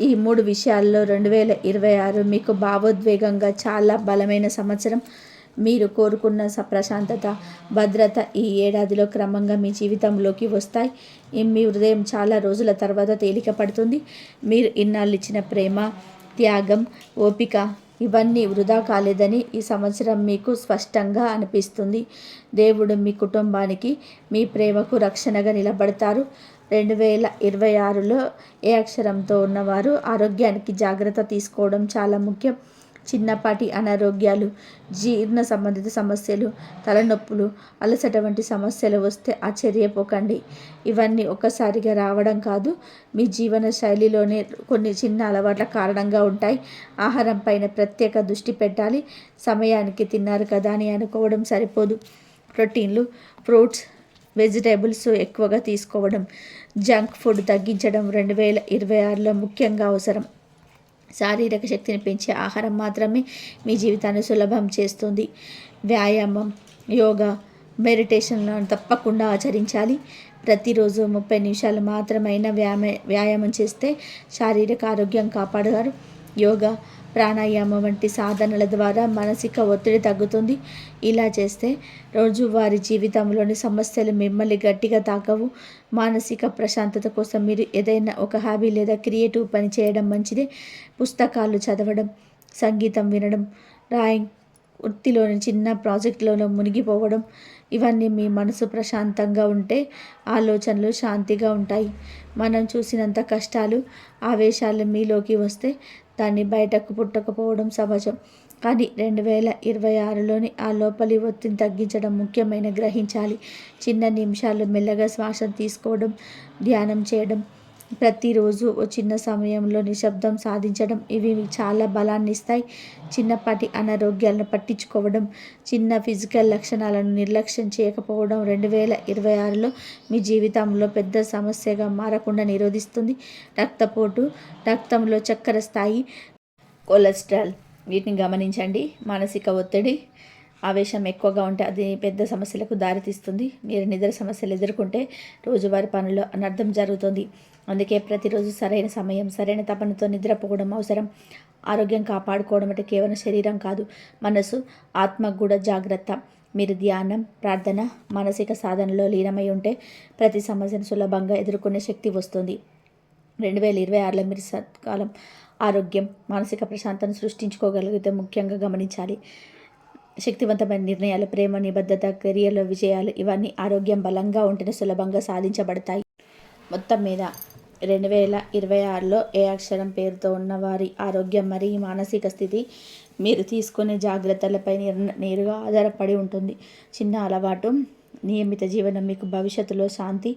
ఈ 3 విషయాల్లో 2026 మీకు భావోద్వేగంగా చాలా బలమైన సంవత్సరం. మీరు కోరుకున్న ప్రశాంతత, భద్రత ఈ ఏడాదిలో క్రమంగా మీ జీవితంలోకి వస్తాయి. మీ హృదయం చాలా రోజుల తర్వాత తేలిక పడుతుంది. మీరు ఇన్నాళ్ళు ఇచ్చిన ప్రేమ, త్యాగం, ఓపిక ఇవన్నీ వృధా కాలేదని ఈ సంవత్సరం మీకు స్పష్టంగా అనిపిస్తుంది. దేవుడు మీ కుటుంబానికి, మీ ప్రేమకు రక్షణగా నిలబడతారు. 2026లో ఏ అక్షరంతో ఉన్నవారు ఆరోగ్యానికి జాగ్రత్త తీసుకోవడం చాలా ముఖ్యం. చిన్నపాటి అనారోగ్యాలు, జీర్ణ సంబంధిత సమస్యలు, తలనొప్పులు, అలసట వంటి సమస్యలు వస్తే ఆశ్చర్యపోకండి. ఇవన్నీ ఒక్కసారిగా రావడం కాదు, మీ జీవన శైలిలోనే కొన్ని చిన్న అలవాట్ల కారణంగా ఉంటాయి. ఆహారం పైన ప్రత్యేక దృష్టి పెట్టాలి. సమయానికి తిన్నారు కదా అని అనుకోవడం సరిపోదు. ప్రోటీన్లు, ఫ్రూట్స్, వెజిటేబుల్స్ ఎక్కువగా తీసుకోవడం, జంక్ ఫుడ్ తగ్గించడం 2026లో ముఖ్యంగా అవసరం. శారీరక శక్తిని పెంచే ఆహారం మాత్రమే మీ జీవితాన్ని సులభం చేస్తుంది. వ్యాయామం, యోగా, మెడిటేషన్లను తప్పకుండా ఆచరించాలి. ప్రతిరోజు 30 నిమిషాలు మాత్రమైనా వ్యాయామం చేస్తే శారీరక ఆరోగ్యం కాపాడగారు. యోగా, ప్రాణాయామం వంటి సాధనల ద్వారా మానసిక ఒత్తిడి తగ్గుతుంది. ఇలా చేస్తే రోజువారీ జీవితంలోని సమస్యలు మిమ్మల్ని గట్టిగా తాకవు. మానసిక ప్రశాంతత కోసం మీరు ఏదైనా ఒక హాబీ లేదా క్రియేటివ్ పని చేయడం మంచిదే. పుస్తకాలు చదవడం, సంగీతం వినడం, డ్రాయింగ్, వృత్తిలోని చిన్న ప్రాజెక్టులలో మునిగిపోవడం, ఇవన్నీ మీ మనసు ప్రశాంతంగా ఉంటే ఆలోచనలు శాంతిగా ఉంటాయి. మనం చూసినంత కష్టాలు, ఆవేశాలు మీలోకి వస్తే దాన్ని బయటకు పుట్టకపోవడం సహజం. కానీ 2026లోని ఆ లోపలి ఒత్తిడిని తగ్గించడం ముఖ్యమైన గ్రహించాలి. చిన్న నిమిషాలు మెల్లగా శ్వాస తీసుకోవడం, ధ్యానం చేయడం, ప్రతిరోజు ఓ చిన్న సమయంలో నిశ్శబ్దం సాధించడం, ఇవి మీకు చాలా బలాన్ని ఇస్తాయి. చిన్నపాటి అనారోగ్యాలను పట్టించుకోవడం, చిన్న ఫిజికల్ లక్షణాలను నిర్లక్ష్యం చేయకపోవడం 2026లో మీ జీవితంలో పెద్ద సమస్యగా మారకుండా నిరోధిస్తుంది. రక్తపోటు, రక్తంలో చక్కెర స్థాయి, కొలెస్ట్రాల్, వీటిని గమనించండి. మానసిక ఒత్తిడి, ఆవేశం ఎక్కువగా ఉంటే అది పెద్ద సమస్యలకు దారితీస్తుంది. మీరు నిద్ర సమస్యలు ఎదుర్కొంటే రోజువారీ పనుల్లో అనర్థం జరుగుతుంది. అందుకే ప్రతిరోజు సరైన సమయం, సరైన తపనతో నిద్రపోవడం అవసరం. ఆరోగ్యం కాపాడుకోవడం అంటే కేవలం శరీరం కాదు, మనసు, ఆత్మకు కూడా జాగ్రత్త. మీరు ధ్యానం, ప్రార్థన, మానసిక సాధనలో లీనమై ఉంటే ప్రతి సమస్యను సులభంగా ఎదుర్కొనే శక్తి వస్తుంది. 2026లో మీరు సత్కాలం ఆరోగ్యం, మానసిక ప్రశాంతతను సృష్టించుకోగలిగితే ముఖ్యంగా గమనించాలి. శక్తివంతమైన నిర్ణయాలు, ప్రేమ, నిబద్ధత, కెరియర్లో విజయాలు, ఇవన్నీ ఆరోగ్యం బలంగా ఉంటేనే సులభంగా సాధించబడతాయి. మొత్తం మీద 2026లో ఏ అక్షరం పేరుతో ఉన్న వారి ఆరోగ్యం మరియు మానసిక స్థితి మీరు తీసుకునే జాగ్రత్తలపై నేరుగా ఆధారపడి ఉంటుంది. చిన్న అలవాటు, నియమిత జీవనం మీకు భవిష్యత్తులో శాంతి,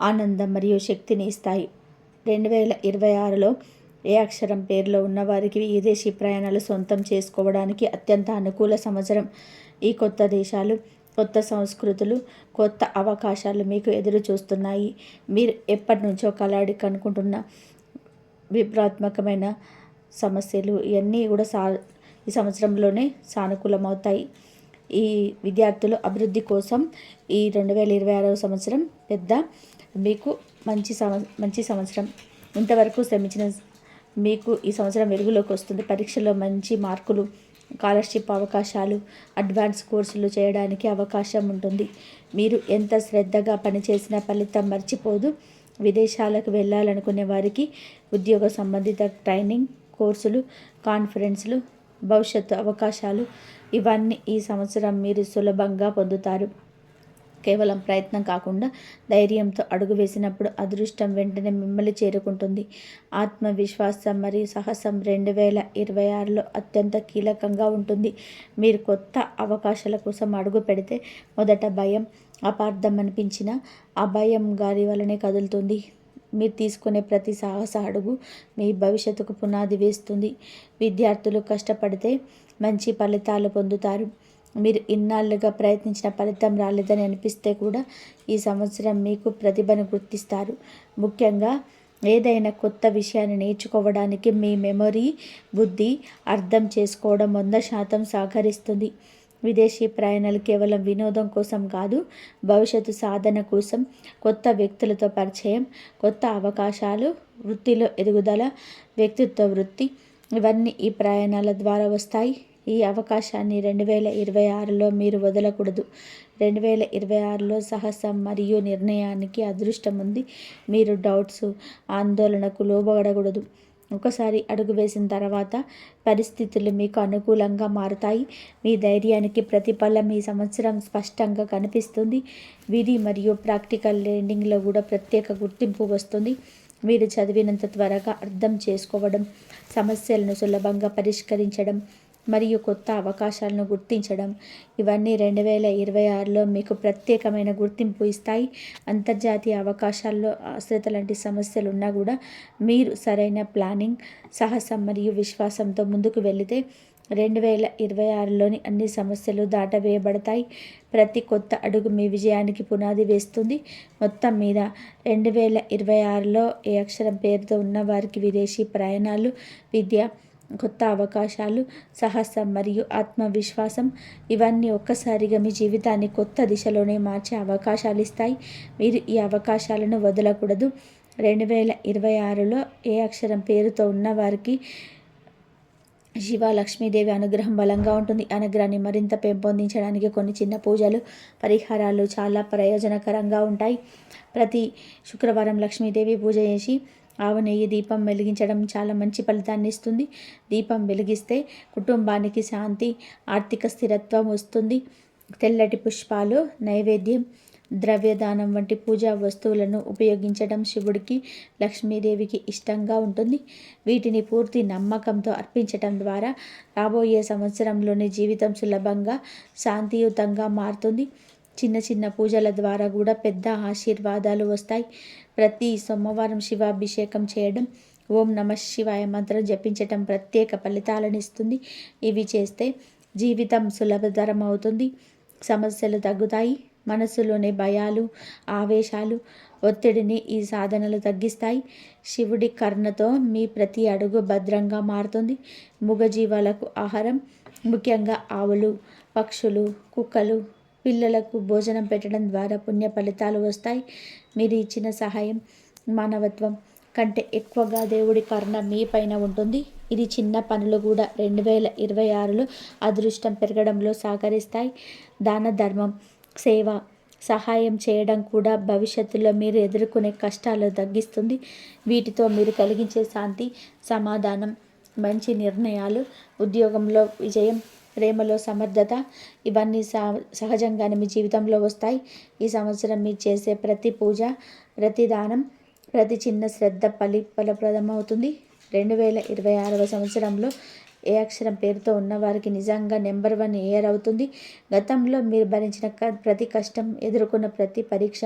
ఆనందం మరియు శక్తిని ఇస్తాయి. 2026లో ఏ అక్షరం పేరులో ఉన్నవారికి విదేశీ ప్రయాణాలు సొంతం చేసుకోవడానికి అత్యంత అనుకూల సంవత్సరం. ఈ కొత్త దేశాలు, కొత్త సంస్కృతులు, కొత్త అవకాశాలు మీకు ఎదురు చూస్తున్నాయి. మీరు ఎప్పటి నుంచో కనుకుంటున్న విప్లవాత్మకమైన సమస్యలు ఇవన్నీ కూడా ఈ సంవత్సరంలోనే సానుకూలమవుతాయి. ఈ విద్యార్థుల అభివృద్ధి కోసం ఈ 2026 సంవత్సరం మీకు మంచి సంవత్సరం. ఇంతవరకు శ్రమించిన మీకు ఈ సంవత్సరం వెలుగులోకి వస్తుంది. పరీక్షలో మంచి మార్కులు, స్కాలర్షిప్ అవకాశాలు, అడ్వాన్స్ కోర్సులు చేయడానికి అవకాశం ఉంటుంది. మీరు ఎంత శ్రద్ధగా పనిచేసినా ఫలితం మర్చిపోదు. విదేశాలకు వెళ్ళాలనుకునే వారికి ఉద్యోగ సంబంధిత ట్రైనింగ్ కోర్సులు, కాన్ఫరెన్స్లు, భవిష్యత్తు అవకాశాలు, ఇవన్నీ ఈ సంవత్సరం మీరు సులభంగా పొందుతారు. కేవలం ప్రయత్నం కాకుండా ధైర్యంతో అడుగు వేసినప్పుడు అదృష్టం వెంటనే మిమ్మల్ని చేరుకుంటుంది. ఆత్మవిశ్వాసం మరియు సాహసం 2026లో అత్యంత కీలకంగా ఉంటుంది. మీరు కొత్త అవకాశాల కోసం అడుగు పెడితే మొదట భయం, అపార్థం అనిపించినా ఆ భయం గాలి వలనే కదులుతుంది. మీరు తీసుకునే ప్రతి సాహస అడుగు మీ భవిష్యత్తుకు పునాది వేస్తుంది. విద్యార్థులు కష్టపడితే మంచి ఫలితాలు పొందుతారు. మీరు ఇన్నాళ్ళుగా ప్రయత్నించిన ఫలితం రాలేదని అనిపిస్తే కూడా ఈ సంవత్సరం మీకు ప్రతిభను గుర్తిస్తారు. ముఖ్యంగా ఏదైనా కొత్త విషయాన్ని నేర్చుకోవడానికి మీ మెమొరీ, బుద్ధి, అర్థం చేసుకోవడం 100% సహకరిస్తుంది. విదేశీ ప్రయాణాలు కేవలం వినోదం కోసం కాదు, భవిష్యత్తు సాధన కోసం. కొత్త వ్యక్తులతో పరిచయం, కొత్త అవకాశాలు, వృత్తిలో ఎదుగుదల, వ్యక్తిత్వ వృద్ధి, ఇవన్నీ ఈ ప్రయాణాల ద్వారా వస్తాయి. ఈ అవకాశాన్ని 2026లో మీరు వదలకూడదు. 2026లో సాహసం మరియు నిర్ణయానికి అదృష్టం ఉంది. మీరు డౌట్స్, ఆందోళనకు లోబడకూడదు. ఒకసారి అడుగు వేసిన తర్వాత పరిస్థితులు మీకు అనుకూలంగా మారుతాయి. మీ ధైర్యానికి ప్రతిఫలం ఈ సంవత్సరం స్పష్టంగా కనిపిస్తుంది. విధి మరియు ప్రాక్టికల్ లెర్నింగ్లో కూడా ప్రత్యేక గుర్తింపు వస్తుంది. మీరు చదివినంత త్వరగా అర్థం చేసుకోవడం, సమస్యలను సులభంగా పరిష్కరించడం మరియు కొత్త అవకాశాలను గుర్తించడం, ఇవన్నీ 2026లో మీకు ప్రత్యేకమైన గుర్తింపు ఇస్తాయి. అంతర్జాతీయ అవకాశాల్లో అశ్రద్ధ లాంటి సమస్యలు ఉన్నా కూడా మీరు సరైన ప్లానింగ్, సాహసం మరియు విశ్వాసంతో ముందుకు వెళితే 2026లోని అన్ని సమస్యలు దాటవేయబడతాయి. ప్రతి కొత్త అడుగు మీ విజయానికి పునాది వేస్తుంది. మొత్తం మీద 2026లో ఏ అక్షరం పేరుతో ఉన్న వారికి విదేశీ ప్రయాణాలు, విద్య, కొత్త అవకాశాలు, సాహసం మరియు ఆత్మవిశ్వాసం ఇవన్నీ ఒక్కసారిగా మీ జీవితాన్ని కొత్త దిశలోనే మార్చే అవకాశాలు ఇస్తాయి. మీరు ఈ అవకాశాలను వదలకూడదు. 2026లో ఏ అక్షరం పేరుతో ఉన్నవారికి శివ లక్ష్మీదేవి అనుగ్రహం బలంగా ఉంటుంది. అనుగ్రహాన్ని మరింత పెంపొందించడానికి కొన్ని చిన్న పూజలు, పరిహారాలు చాలా ప్రయోజనకరంగా ఉంటాయి. ప్రతి శుక్రవారం లక్ష్మీదేవి పూజ చేసి ఆవు నెయ్యి దీపం వెలిగించడం చాలా మంచి ఫలితాన్ని ఇస్తుంది. దీపం వెలిగిస్తే కుటుంబానికి శాంతి, ఆర్థిక స్థిరత్వం వస్తుంది. తెల్లటి పుష్పాలు, నైవేద్యం, ద్రవ్యదానం వంటి పూజా వస్తువులను ఉపయోగించడం శివుడికి, లక్ష్మీదేవికి ఇష్టంగా ఉంటుంది. వీటిని పూర్తి నమ్మకంతో అర్పించటం ద్వారా రాబోయే సంవత్సరంలోని జీవితం సులభంగా, శాంతియుతంగా మారుతుంది. చిన్న చిన్న పూజల ద్వారా కూడా పెద్ద ఆశీర్వాదాలు వస్తాయి. ప్రతి సోమవారం శివాభిషేకం చేయడం, ఓం నమః శివాయ మంత్రం జపించటం ప్రత్యేక ఫలితాలను ఇస్తుంది. ఇవి చేస్తే జీవితం సులభతరం అవుతుంది, సమస్యలు తగ్గుతాయి. మనసులోని భయాలు, ఆవేశాలు, ఒత్తిడిని ఈ సాధనలు తగ్గిస్తాయి. శివుడి కరుణతో మీ ప్రతి అడుగు భద్రంగా మారుతుంది. మూగజీవాలకు ఆహారం, ముఖ్యంగా ఆవులు, పక్షులు, కుక్కలు, పిల్లలకు భోజనం పెట్టడం ద్వారా పుణ్య ఫలితాలు వస్తాయి. మీరు ఇచ్చిన సహాయం మానవత్వం కంటే ఎక్కువగా దేవుడి కరుణ మీ పైన ఉంటుంది. ఇది చిన్న పనులు కూడా 2026లో అదృష్టం పెరగడంలో సహకరిస్తాయి. దాన ధర్మం, సేవ, సహాయం చేయడం కూడా భవిష్యత్తులో మీరు ఎదుర్కొనే కష్టాలు తగ్గిస్తుంది. వీటితో మీరు కలిగించే శాంతి, సమాధానం, మంచి నిర్ణయాలు, ఉద్యోగంలో విజయం, ప్రేమలో సమర్థత ఇవన్నీ సహజంగానే మీ జీవితంలో వస్తాయి. ఈ సంవత్సరం మీరు చేసే ప్రతి పూజ, ప్రతి దానం, ప్రతి చిన్న శ్రద్ధ ఫలప్రదమవుతుంది. 2026వ సంవత్సరంలో ఏ అక్షరం పేరుతో ఉన్నవారికి నిజంగా నెంబర్ 1 ఇయర్ అవుతుంది. గతంలో మీరు భరించిన ప్రతి కష్టం, ఎదుర్కొన్న ప్రతి పరీక్ష,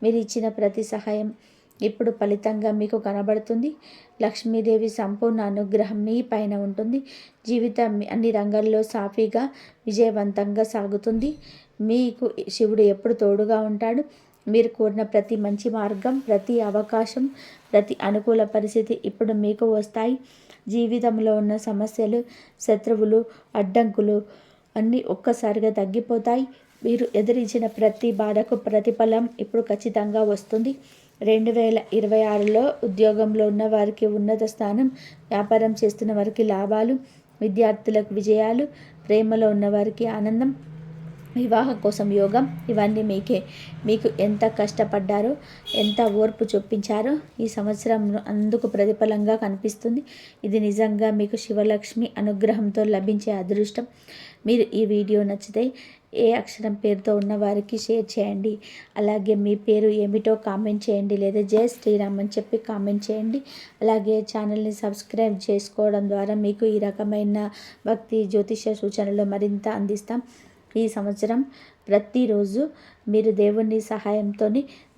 మీరు ఇచ్చిన ప్రతి సహాయం ఇప్పుడు ఫలితంగా మీకు కనబడుతుంది. లక్ష్మీదేవి సంపూర్ణ అనుగ్రహం మీ పైన ఉంటుంది. జీవితం అన్ని రంగాల్లో సాఫీగా, విజయవంతంగా సాగుతుంది. మీకు శివుడు ఎప్పుడు తోడుగా ఉంటాడు. మీరు కోరిన ప్రతి మంచి మార్గం, ప్రతి అవకాశం, ప్రతి అనుకూల పరిస్థితి ఇప్పుడు మీకు వస్తాయి. జీవితంలో ఉన్న సమస్యలు, శత్రువులు, అడ్డంకులు అన్నీ ఒక్కసారిగా తగ్గిపోతాయి. మీరు ఎదిరించిన ప్రతి బాధకు ప్రతిఫలం ఇప్పుడు ఖచ్చితంగా వస్తుంది. 2026లో ఉద్యోగంలో ఉన్న వారికి ఉన్నత స్థానం, వ్యాపారం చేస్తున్న వారికి లాభాలు, విద్యార్థులకు విజయాలు, ప్రేమలో ఉన్నవారికి ఆనందం, వివాహం కోసం యోగం ఇవన్నీ మీకే. మీకు ఎంత కష్టపడ్డారో, ఎంత ఓర్పు చూపించారో ఈ సంవత్సరం అందుకు ప్రతిఫలంగా కనిపిస్తుంది. ఇది నిజంగా మీకు శివలక్ష్మి అనుగ్రహంతో లభించే అదృష్టం. మీరు ఈ వీడియో నచ్చితే ఏ అక్షరం పేరుతో ఉన్న వారికి షేర్ చేయండి. అలాగే మీ పేరు ఏమిటో కామెంట్ చేయండి, లేదా జై శ్రీరామ్ అని చెప్పి కామెంట్ చేయండి. అలాగే ఛానల్ని సబ్స్క్రైబ్ చేసుకోవడం ద్వారా మీకు ఈ రకమైన భక్తి, జ్యోతిష సూచనలు మరింత అందిస్తాం. ఈ సంవత్సరం ప్రతిరోజు మీరు దేవుని సహాయంతో,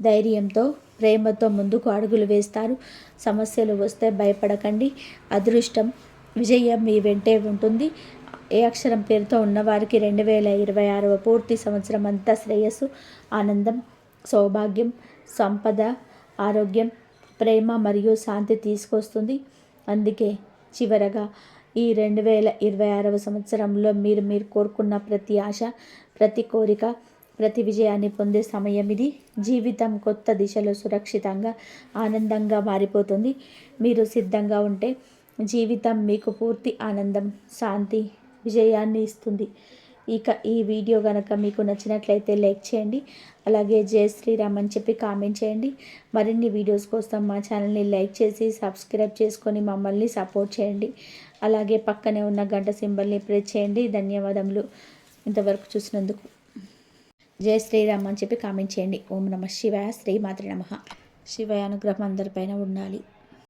ధైర్యంతో, ప్రేమతో ముందుకు అడుగులు వేస్తారు. సమస్యలు వస్తే భయపడకండి. అదృష్టం, విజయం మీ వెంటే ఉంటుంది. ఏ అక్షరం పేరుతో ఉన్నవారికి 2026వ పూర్తి సంవత్సరం అంతా శ్రేయస్సు, ఆనందం, సౌభాగ్యం, సంపద, ఆరోగ్యం, ప్రేమ మరియు శాంతి తీసుకొస్తుంది. అందుకే చివరగా ఈ 2026వ సంవత్సరంలో మీరు కోరుకున్న ప్రతి ఆశ, ప్రతి కోరిక, ప్రతి విజయాన్ని పొందే సమయం ఇది. జీవితం కొత్త దిశలో సురక్షితంగా, ఆనందంగా మారిపోతుంది. మీరు సిద్ధంగా ఉంటే జీవితం మీకు పూర్తి ఆనందం, శాంతి, విజయాన్ని ఇస్తుంది. ఇక ఈ వీడియో కనుక మీకు నచ్చినట్లయితే లైక్ చేయండి. అలాగే జై శ్రీరామ్ అని చెప్పి కామెంట్ చేయండి. మరిన్ని వీడియోస్ కోసం మా ఛానల్ని లైక్ చేసి సబ్స్క్రైబ్ చేసుకొని మమ్మల్ని సపోర్ట్ చేయండి. అలాగే పక్కనే ఉన్న గంట సింబల్ని ప్రెస్ చేయండి. ధన్యవాదములు ఇంతవరకు చూసినందుకు. జై శ్రీరామ్ అని చెప్పి కామెంట్ చేయండి. ఓం నమః శివాయ. శ్రీమాత్రే నమః. శివాయ అనుగ్రహం అందరిపైన ఉండాలి.